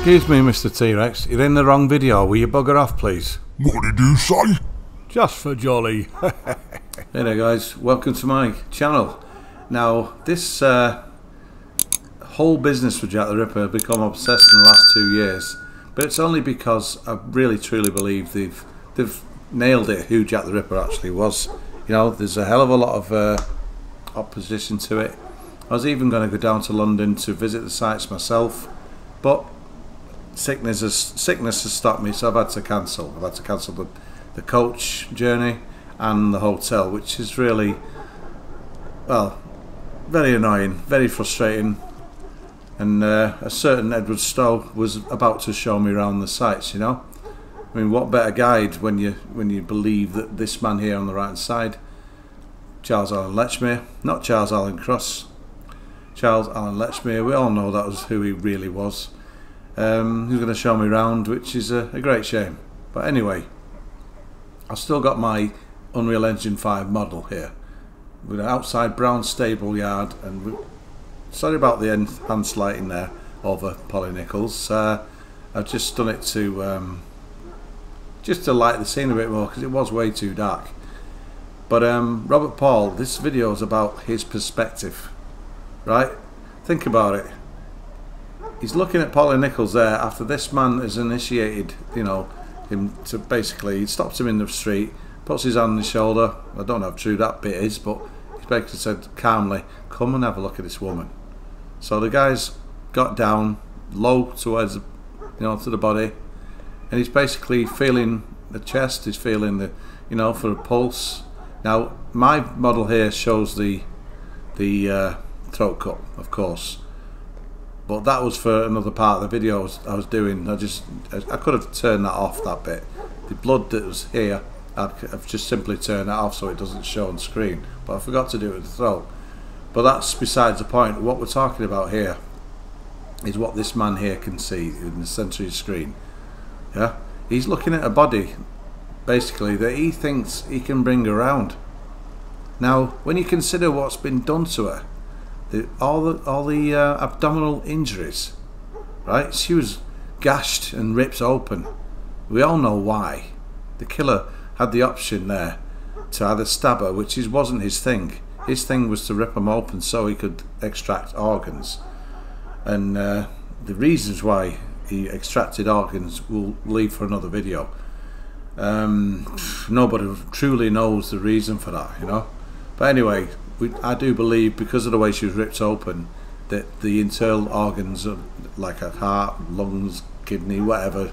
Excuse me, Mr. T-Rex, you're in the wrong video. Will you bugger off, please? What did you say? Just for jolly. Hey there, guys. Welcome to my channel. Now, this whole business with Jack the Ripper has become obsessed in the last 2 years, but it's only because I really truly believe they've nailed it who Jack the Ripper actually was. You know, there's a hell of a lot of opposition to it. I was even going to go down to London to visit the sites myself, but sickness has stopped me, so I've had to cancel. I've had to cancel the coach journey and the hotel, which is really, well, very annoying, very frustrating. And a certain Edward Stowe was about to show me around the sites, you know. I mean, what better guide when you believe that this man here on the right hand side, Charles Allen Lechmere, not Charles Alan Cross, Charles Allen Lechmere, we all know that was who he really was. He was going to show me around, which is a great shame. But anyway, I've still got my Unreal Engine 5 model here with an outside brown stable yard, and sorry about the enhanced lighting there over Polly Nichols. I've just done it to just to light the scene a bit more because it was way too dark. But Robert Paul, this video is about his perspective, right? Think about it. He's looking at Polly Nichols there after this man has initiated, you know, him to basically, he stops him in the street, puts his hand on his shoulder. I don't know how true that bit is, but he's basically said calmly, come and have a look at this woman. So the guy's got down low towards, you know, to the body, and he's basically feeling the chest, he's feeling the, you know, for a pulse. Now my model here shows the throat cup, of course, but that was for another part of the video I was doing. I could have turned that off, that bit. The blood that was here, I've just simply turned that off so it doesn't show on screen, but I forgot to do it with the throat. But that's besides the point. What we're talking about here is what this man here can see in the centre of the screen. Yeah, he's looking at a body basically that he thinks he can bring around. Now when you consider what's been done to her, all the abdominal injuries, right? She was gashed and ripped open. We all know why. The killer had the option there to either stab her, which wasn't his thing. His thing was to rip them open so he could extract organs. And the reasons why he extracted organs we'll leave for another video. Nobody truly knows the reason for that, you know. But anyway, I do believe, because of the way she was ripped open, that the internal organs, like her heart, lungs, kidney, whatever,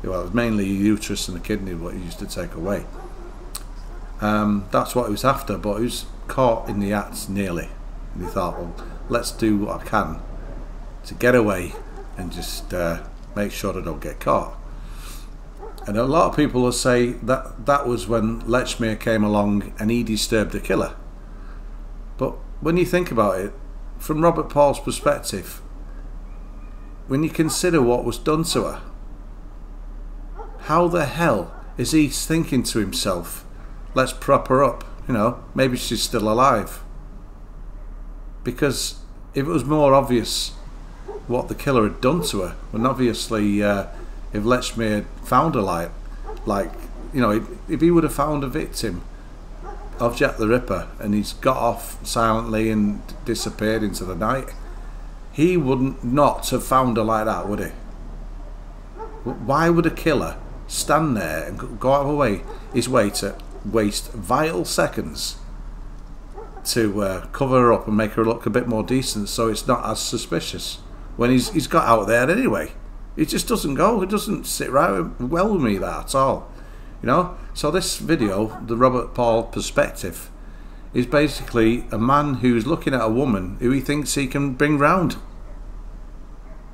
well, it was mainly the uterus and the kidney what he used to take away. That's what he was after, but he was caught in the act nearly, and he thought, well, let's do what I can to get away and just make sure I don't get caught. And a lot of people will say that that was when Lechmere came along and he disturbed the killer. But when you think about it, from Robert Paul's perspective, when you consider what was done to her, how the hell is he thinking to himself, let's prop her up, you know, maybe she's still alive? Because if it was more obvious what the killer had done to her, and obviously if Lechmere found her, like, you know, if he would have found a victim of Jack the Ripper and he's got off silently and disappeared into the night, he wouldn't not have found her like that, would he? Why would a killer stand there and go out of his way to waste vital seconds to cover her up and make her look a bit more decent so it's not as suspicious when he's got out there anyway? It just doesn't go, it doesn't sit right well with me, that at all, you know. So this video, the Robert Paul perspective, is basically a man who's looking at a woman who he thinks he can bring round.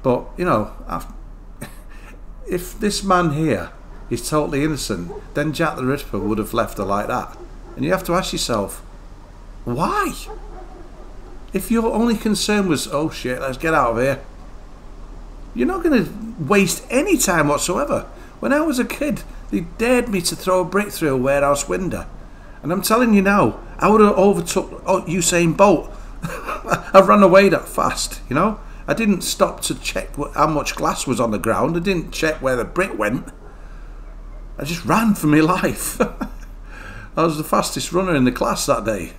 But you know, if this man here is totally innocent, then Jack the Ripper would have left her like that. And you have to ask yourself, why? If your only concern was, oh shit, let's get out of here, you're not going to waste any time whatsoever. When I was a kid, they dared me to throw a brick through a warehouse window, and I'm telling you now, I would have overtook Usain Bolt. I ran away that fast, you know. I didn't stop to check how much glass was on the ground. I didn't check where the brick went. I just ran for my life. I was the fastest runner in the class that day.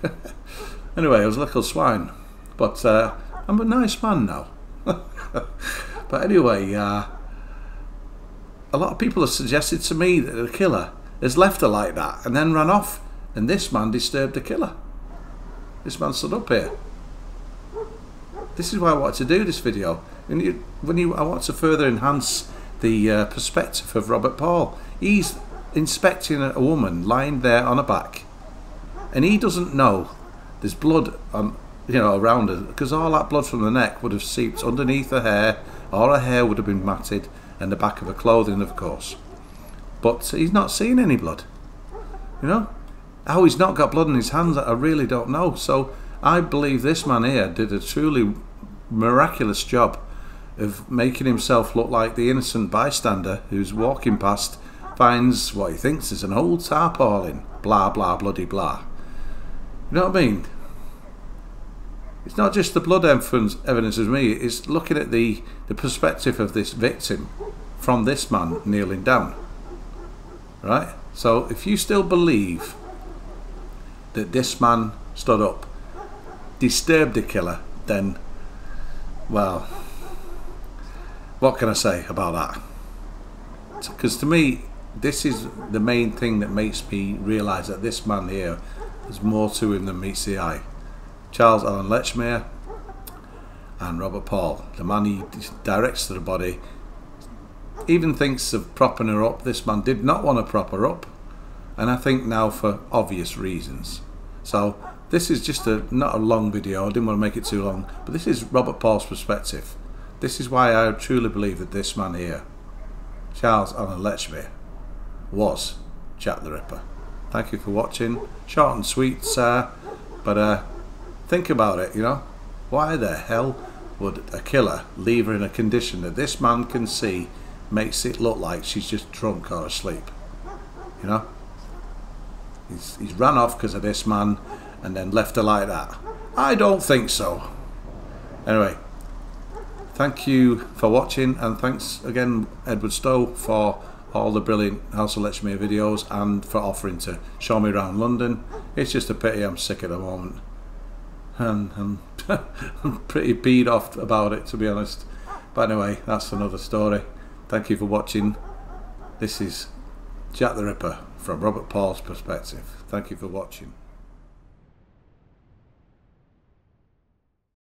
Anyway, I was a little swine. But I'm a nice man now. But anyway, a lot of people have suggested to me that the killer has left her like that and then ran off, and this man disturbed the killer. This man stood up here. This is why I wanted to do this video. I want to further enhance the perspective of Robert Paul. He's inspecting a woman lying there on her back, and he doesn't know there's blood on, around her, because all that blood from the neck would have seeped underneath her hair, or her hair would have been matted, and the back of her clothing, of course. But he's not seeing any blood. How he's not got blood in his hands, I really don't know. So I believe this man here did a truly miraculous job of making himself look like the innocent bystander who's walking past, finds what he thinks is an old tarpaulin, blah blah bloody blah. You know what I mean? It's not just the blood evidence of me, it's looking at the perspective of this victim from this man kneeling down. Right? So if you still believe that this man stood up, disturbed the killer, then, well, what can I say about that? Because to me, this is the main thing that makes me realise that this man here, there's more to him than meets the eye. Charles Alan Lechmere and Robert Paul, the man he directs to the body, even thinks of propping her up. This man did not want to prop her up, and I think now for obvious reasons. So this is just not a long video, I didn't want to make it too long, but this is Robert Paul's perspective. This is why I truly believe that this man here, Charles Alan Lechmere, was Jack the Ripper. Thank you for watching. Short and sweet, but think about it, why the hell would a killer leave her in a condition that this man can see makes it look like she's just drunk or asleep? He's ran off because of this man and then left her like that. I don't think so. Anyway, thank you for watching, and thanks again Edward Stowe for all the brilliant House of Lechmere videos and for offering to show me around London. It's just a pity I'm sick at the moment, and I'm pretty peed off about it, to be honest. But anyway, that's another story. Thank you for watching. This is Jack the Ripper from Robert Paul's perspective. Thank you for watching.